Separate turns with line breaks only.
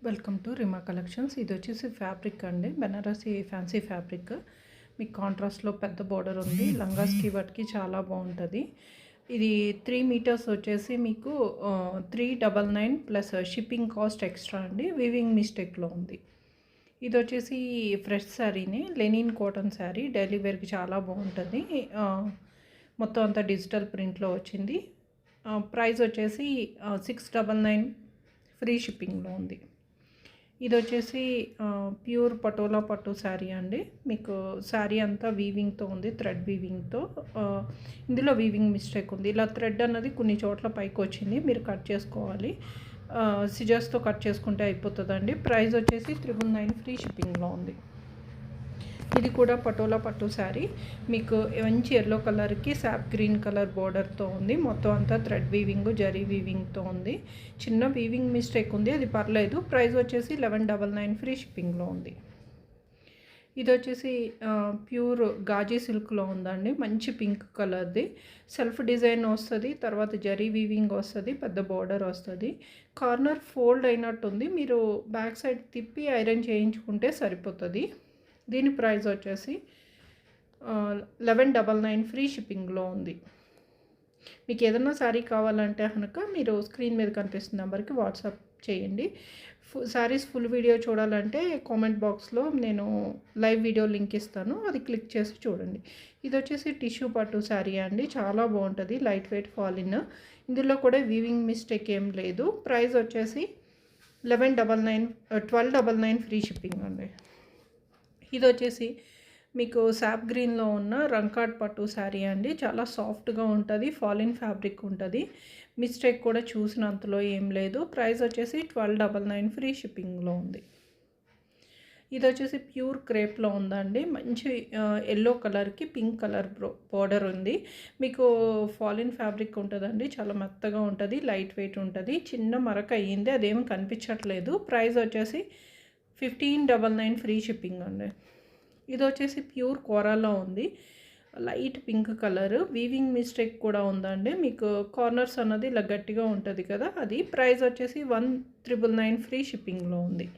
Welcome to రిమా collections. ఇది వచ్చేసి fabric అండి, బెనారసి ఫ్యాన్సీ ఫ్యాబ్రిక్. మీకు కాంట్రాస్ట్లో పెద్ద బోర్డర్ ఉంది. లంగాస్కి వాటికి చాలా బాగుంటుంది. ఇది 3 మీటర్స్ వచ్చేసి మీకు 399 ప్లస్ షిప్పింగ్ కాస్ట్ ఎక్స్ట్రా అండి. వీవింగ్ మిస్టేక్లో ఉంది. ఇది వచ్చేసి ఫ్రెష్ శారీని, లెనిన్ కాటన్ శారీ, డైలీ వేర్కి చాలా బాగుంటుంది. మొత్తం అంతా డిజిటల్ ప్రింట్లో వచ్చింది. ప్రైస్ వచ్చేసి 699 ఫ్రీ షిప్పింగ్లో ఉంది. ఇది వచ్చేసి ప్యూర్ పటోలా పట్టు శారీ అండి. మీకు శారీ అంతా వీవింగ్తో ఉంది, థ్రెడ్ వీవింగ్తో. ఇందులో వీవింగ్ మిస్టేక్ ఉంది. ఇలా థ్రెడ్ అన్నది కొన్ని చోట్ల పైకి వచ్చింది, మీరు కట్ చేసుకోవాలి. సిజర్స్తో కట్ చేసుకుంటే అయిపోతుందండి. ప్రైస్ వచ్చేసి 999 ఫ్రీ షిప్పింగ్లో ఉంది. ఇది కూడా పటోలా పట్టు శారీ. మీకు మంచి ఎల్లో కలర్కి సాప్ గ్రీన్ కలర్ బోర్డర్తో ఉంది. మొత్తం అంతా థ్రెడ్ వీవింగ్, జరీ వీవింగ్తో ఉంది. చిన్న వీవింగ్ మిస్టేక్ ఉంది, అది పర్లేదు. ప్రైస్ వచ్చేసి 1199 ఫ్రీ షిప్పింగ్లో ఉంది. ఇది వచ్చేసి ప్యూర్ గాజీ సిల్క్లో ఉందండి. మంచి పింక్ కలర్ది సెల్ఫ్ డిజైన్ వస్తుంది. తర్వాత జరీ వీవింగ్ వస్తుంది, పెద్ద బోర్డర్ వస్తుంది. కార్నర్ ఫోల్డ్ అయినట్టుంది, మీరు బ్యాక్ సైడ్ తిప్పి ఐరన్ చేయించుకుంటే సరిపోతుంది. దీని ప్రైస్ వచ్చేసి 1199 ఫ్రీ షిప్పింగ్లో ఉంది. మీకు ఏదైనా శారీ కావాలంటే కనుక మీరు స్క్రీన్ మీద కనిపిస్తున్న నెంబర్కి వాట్సాప్ చేయండి. శారీస్ ఫుల్ వీడియో చూడాలంటే కామెంట్ బాక్స్లో నేను లైవ్ వీడియో లింక్ ఇస్తాను, అది క్లిక్ చేసి చూడండి. ఇది వచ్చేసి టిష్యూ పట్టు శారీ అండి, చాలా బాగుంటుంది. లైట్ వెయిట్ ఫాలిన్. ఇందులో కూడా వీవింగ్ మిస్టేక్ ఏం లేదు. ప్రైస్ వచ్చేసి 1299 ఫ్రీ షిప్పింగ్ అండి. ఇది వచ్చేసి మీకు సాప్ గ్రీన్లో ఉన్న రంకాట్ పట్టు శారీ అండి. చాలా సాఫ్ట్గా ఉంటుంది, ఫాలిన్ ఫ్యాబ్రిక్ ఉంటుంది. మిస్టేక్ కూడా చూసినంతలో ఏం లేదు. ప్రైస్ వచ్చేసి 1299 ఫ్రీ షిప్పింగ్లో ఉంది. ఇది వచ్చేసి ప్యూర్ క్రేప్లో ఉందండి. మంచి ఎల్లో కలర్కి పింక్ కలర్ బోర్డర్ ఉంది. మీకు ఫాలిన్ ఫ్యాబ్రిక్ ఉంటుందండి, చాలా మెత్తగా ఉంటుంది, లైట్ వెయిట్ ఉంటుంది. చిన్న మరక అయ్యింది, అదేమి కనిపించట్లేదు. ప్రైస్ వచ్చేసి 1599 ఫ్రీ షిప్పింగ్ అండి. ఇది వచ్చేసి ప్యూర్ కోరాలో ఉంది, light pink colour. Weaving mistake కూడా ఉందండి. మీకు కార్నర్స్ అన్నది ఇలా గట్టిగా ఉంటుంది కదా, అది. ప్రైస్ వచ్చేసి 1999 ఫ్రీ షిప్పింగ్లో ఉంది.